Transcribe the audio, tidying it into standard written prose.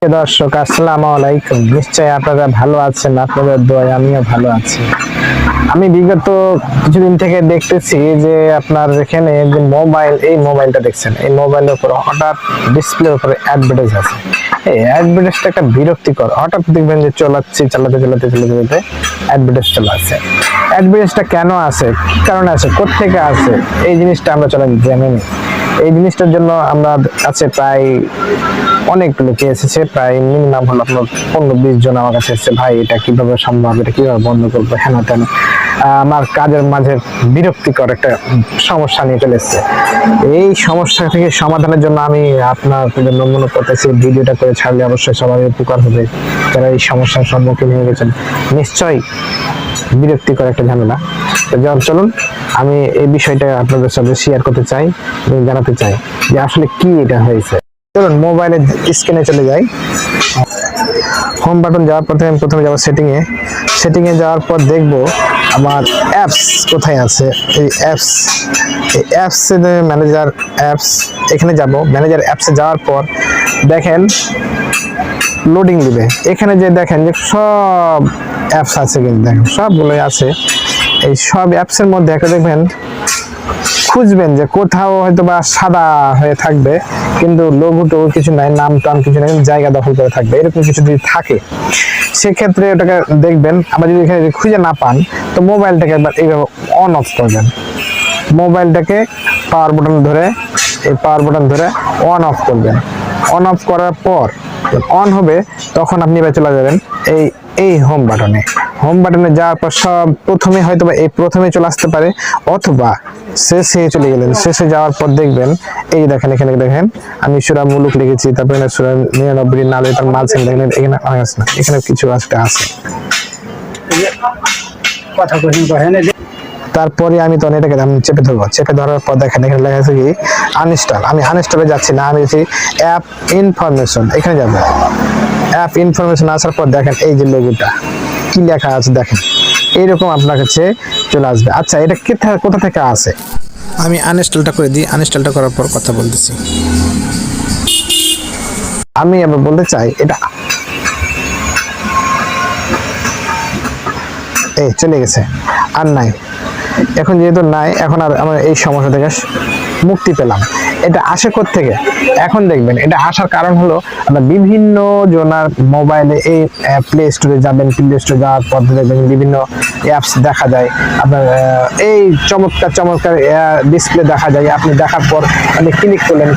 দর্শক আসসালামু আলাইকুম। নিশ্চয়ই আপনারা ভালো আছেন, আপনাদের দোয়ায় আমিও ভালো আছি। আমি বিগত কিছুদিন থেকে দেখতেছি যে আপনার এখানে যে এই মোবাইলটা দেখছেন, এই মোবাইলের উপর হঠাৎ ডিসপ্লের উপরে অ্যাডভার্টাইজ আছে। এই অ্যাডভার্টাইজটা একটা বিরক্তিকর। হঠাৎ দেখবেন যে চালাতে অ্যাডভার্টাইজ চলে আসে। অ্যাডভার্টাইজটা কেন আছে, কি কারণে আছে, কোত্থেকে আছে, এই জিনিসটা আমরা চলেন জেনে নিই। এই জিনিসটার জন্য আমরা কাছে প্রায় অনেক লোকে এসেছে, প্রায় মিনিমাম হলো আপনার 15-20 জন আমার কাছে এসেছে। ভাই এটা কিভাবে সম্ভব, এটা কিভাবে বন্ধ করবো, হেন তেন। আমার কাজের মাঝে বিরক্তিকর একটা সমস্যা নিয়ে চলে এসেছে। এই সমস্যা থেকে সমাধানের জন্য আমি আপনার জন্য মনে করতেছি ভিডিওটা করে ছাড়লে অবশ্যই সবারই উপকার হবে, যারা এই সমস্যার সম্মুখীন হয়ে গেছেন। নিশ্চয়ই বিরক্তিকর একটা ঝামেলা। যেমন চলুন আমি এই বিষয়টা আপনাদের সাথে শেয়ার করতে চাই এবং জানাতে চাই যে আসলে কি এটা হয়েছে। চলুন মোবাইলের স্ক্রিনে চলে যাই। হোম বাটন যাওয়ার পর আমি প্রথমে যাবো সেটিংয়ে যাওয়ার পর দেখব আমার অ্যাপস কোথায় আছে। এই অ্যাপস ম্যানেজার অ্যাপস, এখানে যাব। ম্যানেজার অ্যাপসে যাওয়ার পর দেখেন লোডিং দিবে। এখানে যে দেখেন যে সব অ্যাপস আছে, কিন্তু দেখেন সবগুলোই আছে। এই সব অ্যাপসের মধ্যে একটা দেখবেন, খুঁজবেন যে কোথাও হয়তো বা সাদা হয়ে থাকবে, কিন্তু লোগো টোগো কিছু নাই, নাম টাম কিছু নাই, জায়গা দখল করে থাকবে। এরকম কিছু যদি থাকে সেক্ষেত্রে ওটাকে দেখবেন। আবার যদি এখানে খুঁজে না পান তো মোবাইলটাকে একবার এইভাবে অন অফ করবেন। মোবাইলটাকে পাওয়ার বাটন ধরে অন অফ করবেন। অন অফ করার পর অন হবে তখন আপনি এবার চলে যাবেন এই হোম বাটনে যাওয়ার পর সব প্রথমে হয়তো বা এই প্রথমে চলে আসতে পারে, অথবা শেষে চলে গেলেন। শেষে যাওয়ার পর দেখবেন এই দেখেন, এখানে দেখেন আমি সূরা মুলুক লিখেছি, তারপরে সূরা 99 নালে তার মাঝখানে দেখেন এখানে আছে না, এখানে কিছু আছে। কথা কহেন। তারপরে আমি তো এটাকে চেপে ধরার পর দেখেন এখানে লেখা আছে কি আনইনস্টল। আমি আনইনস্টলে যাচ্ছি না, আমি অ্যাপ ইনফরমেশন, এখানে যাবো। অ্যাপ ইনফরমেশন আসার পর দেখেন এই যে লোগোটা কি লেখা আছে, দেখেন এইরকম আপনার কাছে চলে আসবে। আচ্ছা, এটা কোথা থেকে আসে? আমি আনইনস্টলটা করে দিই। আনইনস্টলটা করার পর কথা বলতেছি। আমি আবার বলতে চাই এটা এই চলে গেছে, আর নাই। এখন যেহেতু নাই, এখন আর আমরা এই সমস্যা থেকে মুক্তি পেলাম। এটা আসে থেকে এখন দেখবেন এটা আসার কারণ হলো আপনার বিভিন্ন জনার মোবাইলে এই প্লে স্টোরে যাবেন। প্লে স্টোরে যাওয়ার পর দেখবেন বিভিন্ন অ্যাপস দেখা যায় আপনার, এই চমৎকার ডিসপ্লে দেখা যায়। আপনি দেখার পর আপনি ক্লিক করার